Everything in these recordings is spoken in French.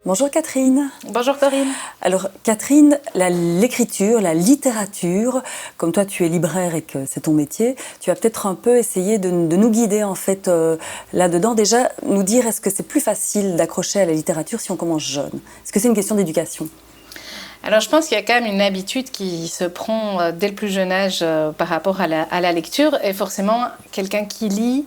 Bonjour Catherine. Bonjour Corinne. Alors Catherine, l'écriture, la littérature, comme toi tu es libraire et que c'est ton métier, tu vas peut-être un peu essayer de nous guider en fait là-dedans. Déjà, nous dire est-ce que c'est plus facile d'accrocher à la littérature si on commence jeune? Est-ce que c'est une question d'éducation? Alors je pense qu'il y a quand même une habitude qui se prend dès le plus jeune âge par rapport à la lecture, et forcément quelqu'un qui lit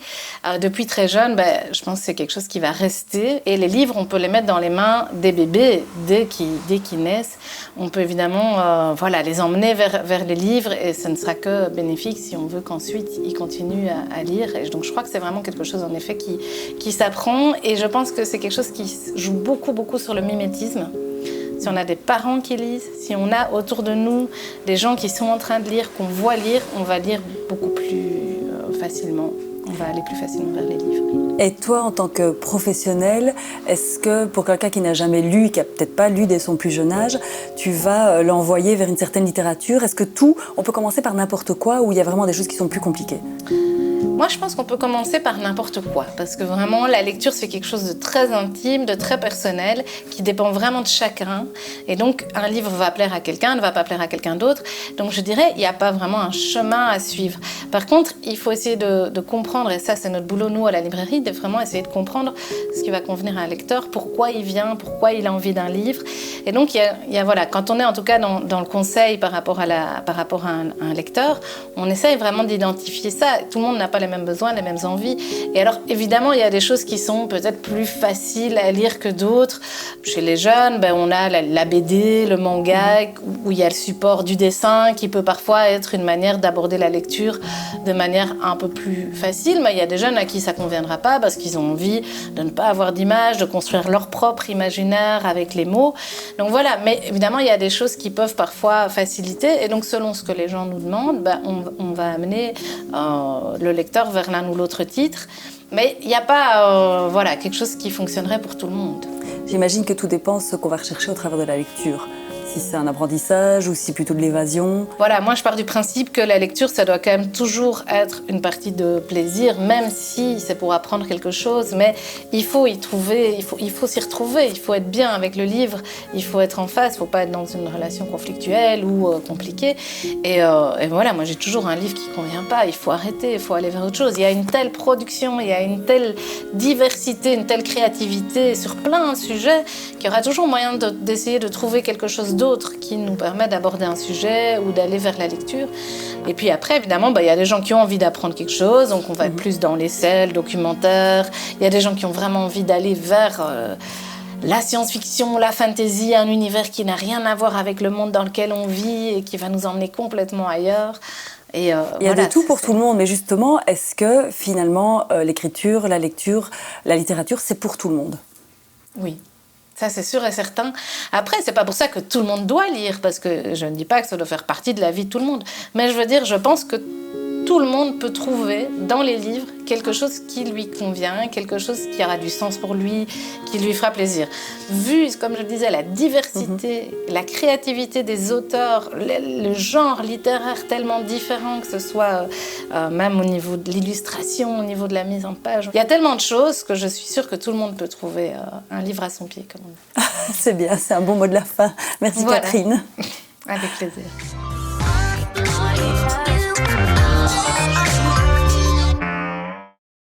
depuis très jeune, je pense que c'est quelque chose qui va rester, et les livres on peut les mettre dans les mains des bébés dès qu'ils naissent. On peut évidemment les emmener vers les livres, et ce ne sera que bénéfique si on veut qu'ensuite ils continuent à lire. Et donc je crois que c'est vraiment quelque chose en effet qui s'apprend, et je pense que c'est quelque chose qui joue beaucoup sur le mimétisme. Si on a des parents qui lisent, si on a autour de nous des gens qui sont en train de lire, qu'on voit lire, on va lire beaucoup plus facilement. On va aller plus facilement vers les livres. Et toi, en tant que professionnel, est-ce que pour quelqu'un qui n'a jamais lu, qui n'a peut-être pas lu dès son plus jeune âge, tu vas l'envoyer vers une certaine littérature? Est-ce que on peut commencer par n'importe quoi, ou il y a vraiment des choses qui sont plus compliquées? Moi, je pense qu'on peut commencer par n'importe quoi, parce que vraiment, la lecture, c'est quelque chose de très intime, de très personnel, qui dépend vraiment de chacun. Et donc, un livre va plaire à quelqu'un, ne va pas plaire à quelqu'un d'autre. Donc, je dirais, il n'y a pas vraiment un chemin à suivre. Par contre, il faut essayer de comprendre, et ça, c'est notre boulot, nous, à la librairie, de vraiment essayer de comprendre ce qui va convenir à un lecteur, pourquoi il vient, pourquoi il a envie d'un livre. Et donc, quand on est en tout cas dans le conseil par rapport à un lecteur, on essaye vraiment d'identifier ça. Tout le monde n'a pas les mêmes besoins, les mêmes envies. Et alors, évidemment, il y a des choses qui sont peut-être plus faciles à lire que d'autres. Chez les jeunes, on a la BD, le manga, où il y a le support du dessin, qui peut parfois être une manière d'aborder la lecture de manière un peu plus facile. Mais il y a des jeunes à qui ça ne conviendra pas, parce qu'ils ont envie de ne pas avoir d'image, de construire leur propre imaginaire avec les mots. Donc voilà, mais évidemment, il y a des choses qui peuvent parfois faciliter. Et donc, selon ce que les gens nous demandent, on va amener le lecteur vers l'un ou l'autre titre, mais il n'y a pas quelque chose qui fonctionnerait pour tout le monde. J'imagine que tout dépend de ce qu'on va rechercher au travers de la lecture. Si c'est un apprentissage ou si plutôt de l'évasion. Voilà, moi je pars du principe que la lecture, ça doit quand même toujours être une partie de plaisir, même si c'est pour apprendre quelque chose, mais il faut y trouver, il faut s'y retrouver, il faut être bien avec le livre, il faut être en face, il ne faut pas être dans une relation conflictuelle ou compliquée. Et voilà, moi j'ai toujours un livre qui ne convient pas, il faut arrêter, il faut aller vers autre chose. Il y a une telle production, il y a une telle diversité, une telle créativité sur plein de sujets qu'il y aura toujours moyen d'essayer de trouver quelque chose d'autres qui nous permet d'aborder un sujet ou d'aller vers la lecture. Et puis après, évidemment, il y a des gens qui ont envie d'apprendre quelque chose, donc on va être plus dans l'essai, le documentaire. Il y a des gens qui ont vraiment envie d'aller vers la science-fiction, la fantasy, un univers qui n'a rien à voir avec le monde dans lequel on vit et qui va nous emmener complètement ailleurs. Il y a de tout pour tout le monde, mais justement, est-ce que finalement, l'écriture, la lecture, la littérature, c'est pour tout le monde? Oui. Ça, c'est sûr et certain. Après, c'est pas pour ça que tout le monde doit lire, parce que je ne dis pas que ça doit faire partie de la vie de tout le monde. Mais je veux dire, je pense que tout le monde peut trouver dans les livres quelque chose qui lui convient, quelque chose qui aura du sens pour lui, qui lui fera plaisir. Vu, comme je le disais, la diversité, la créativité des auteurs, le genre littéraire tellement différent, que ce soit même au niveau de l'illustration, au niveau de la mise en page. Il y a tellement de choses que je suis sûre que tout le monde peut trouver un livre à son pied, comme on dit. C'est bien, c'est un bon mot de la fin. Merci Catherine. Avec plaisir.